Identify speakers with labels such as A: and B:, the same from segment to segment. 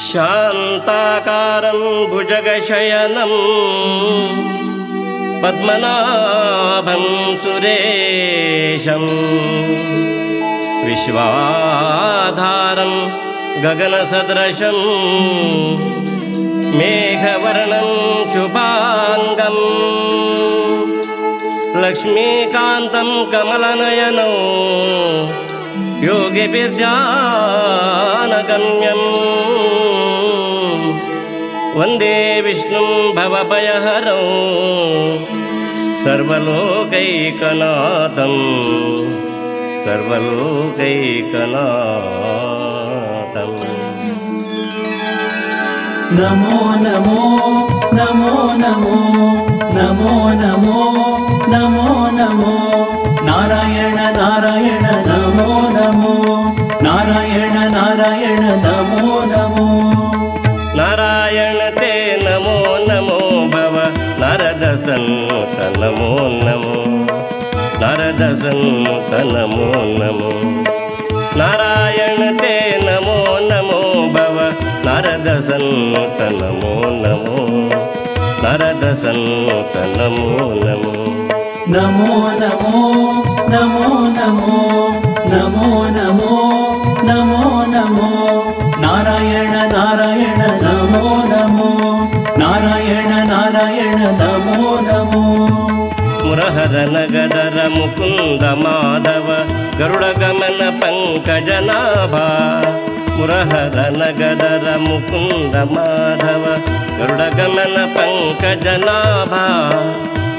A: ಶಾಂತಾಕಾರಂ ಭುಜಗಶಯನಂ ಪದ್ಮನಾಭಂ ಸುರೇಶಂ ವಿಶ್ವಾಧಾರಂ ಗಗನಸದೃಶಂ ಮೇಘವರ್ಣಂ ಶುಭಾಂಗಂ ಲಕ್ಷ್ಮೀಕಾಂತಂ ಕಮಲನಯನಂ ಯೋಗಿಭಿರ್ಧ್ಯಾನಗಮ್ಯಂ ವಂದೇ ವಿಷ್ಣುಂ ಭವಭಯಹರಂ ಸರ್ವಲೋಕೈಕನಾಥಂ ಸರ್ವಲೋಕೈಕನಾಥಂ.
B: ನಮೋ ನಮೋ ನಮೋ ನಮೋ ನಮೋ ನಮೋ ನಮೋ ನಮೋ ನಾರಾಯಣ ನಾರಾಯಣ ನಮೋ ನಮೋ ನಾರಾಯಣ ನಾರಾಯಣ ನಮೋ ನಮೋ
A: ನಾರಾಯಣ ತೇ ನಮೋ ನಮೋ ಭವ ನಾರದ ಸನ್ನುತ ನಮೋ ನಮೋ ನಾರದ ಸನ್ನುತ ನಮೋ ನಮೋ ನಾರಾಯಣ ತೇ ನಮೋ ನಮೋ ಭವ ನಾರದ ಸನ್ನುತ ನಮೋ ನಮೋ ನಾರದ ಸನ್ನುತ ನಮೋ ನಮೋ
B: ನಮೋ ನಮೋ ನಮೋ ನಮೋ ನಮೋ ನಮೋ ನಮೋ ನಮೋ ನಾರಾಯಣ ನಾರಾಯಣ ನಮೋ ನಮೋ ನಾರಾಯಣ ನಾರಾಯಣ ನಮೋ ನಮೋ
A: ಮುರಹರ ನಗದರ ಮುಕುಂದ ಮಾಧವ ಗರುಡ ಗಮನ ಪಂಕಜನಾಭ ಮುರಹರ ನಗದರ ಮುಕುಂದ ಮಾಧವ ಗರುಡ ಗಮನ ಪಂಕಜನಾಭ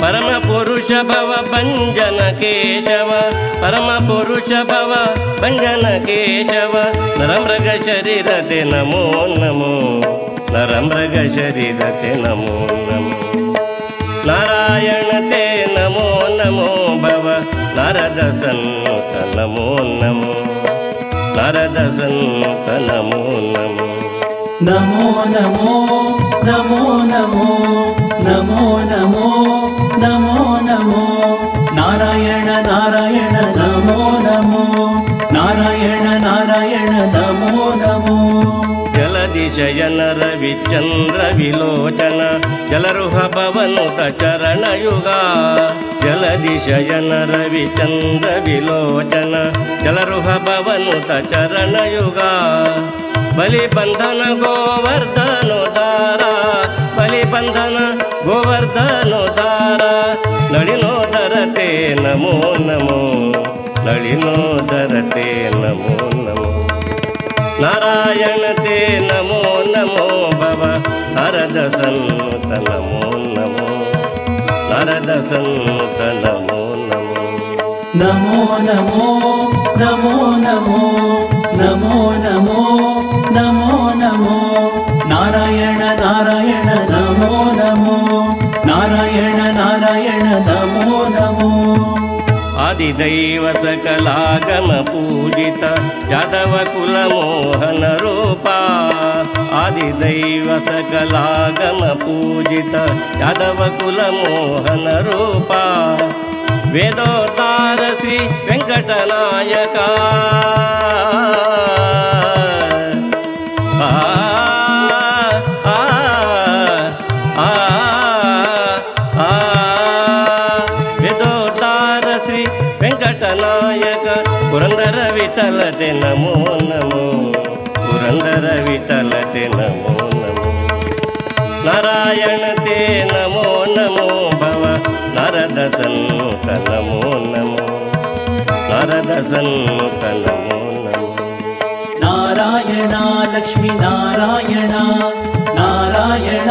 A: ಪರಮ ಪುರುಷ ಭವ ಭಂಜನ ಕೇಶವ ಪರಮ ಪುರುಷ ಭವ ಭಂಜನ ಕೇಶವ ನರಮೃಗ ಶರೀರತೆ ನಮೋ ನಮೋ ನರಮೃಗ ಶರೀರತೆ ನಮೋ ನಮೋ ನಾರಾಯಣ ತೇ ನಮೋ ನಮೋ ಭವ ನಾರದ ಸನ್ನುತ ನಮೋ ನಮೋ ನಾರದ ಸನ್ನುತ ನಮೋ ನಮೋ
B: ನಮೋ ನಮೋ ನಮೋ ನಮೋ ನಮೋ ನಮೋ ನಮೋ ನಮೋ ನಾರಾಯಣ ನಾರಾಯಣ ನಮೋ ನಮೋ ನಾರಾಯಣ ನಾರಾಯಣ ನಮೋ ನಮೋ
A: ಜಲದಿಶಯನ ರವಿಚಂದ್ರ ವಿಲೋಚನ ಜಲರುಹ ಭವನುತ ಚರಣಯುಗ ಜಲದಿಶಯನ ರವಿಚಂದ್ರ ವಿಲೋಚನ ಜಲರುಹ ಭವನುತ ಚರಣಯುಗ ಬಲಿಬಂಧನ ಗೋವರ್ಧನೋದಾರ ಬಲಿಬಂಧನ ಗೋವರ್ಧನೋದಾರ ನಳಿನೋದರತೆ ನಮೋ ನಮೋ ನಳಿನೋದರತೆ ನಮೋ ನಮೋ ನಾರಾಯಣ ತೇ ನಮೋ ನಮೋ ಭವ ನಾರದ ಸನ್ನುತ ನಮೋ ನಮೋ ನಾರದ ಸನ್ನುತ ನಮೋ ನಮೋ
B: ನಮೋ ನಮೋ ನಮೋ ನಮೋ ನಮೋ ನಮೋ ನಮೋ ನಮೋ ನಾರಾಯಣ ನಾರಾಯಣ ನಮೋ ನಮೋ ನಾರಾಯಣ ನಾರಾಯಣ ನಮೋ ನಮೋ
A: ಆದಿದೈವ ಸಕಲಾಗಮ ಪೂಜಿತ ಯಾದವ ಕುಲ ಮೋಹನ ರೂಪ ಆದಿದೈವ ಸಕಲಾಗಮ ಪೂಜಿತ ಯಾದವ ಕುಲ ಮೋಹನ ರೂಪ ವೇದೋತ್ತಾರ ಶ್ರೀ ವೆಂಕಟನಾಯಕ ವೇದೋತ್ತಾರ ಶ್ರೀ ವೆಂಕಟನಾಯಕ ಪುರಂದರ ವಿಠಲತೆ ನಮೋ ನಮೋ ಪುರಂದರ ವಿಠಲತೆ ನಮೋ ನಮೋ ನಾರಾಯಣ ತೇ ನಮೋ ನಮೋ ಭವ ನಾರದ ಸನ್ನುತ ನಮೋ ನಮೋ ನಾರದ ಸನ್ನುತ ನಮೋ ನಮೋ
B: ನಾರಾಯಣ ಲಕ್ಷ್ಮೀ ನಾರಾಯಣ ನಾರಾಯಣ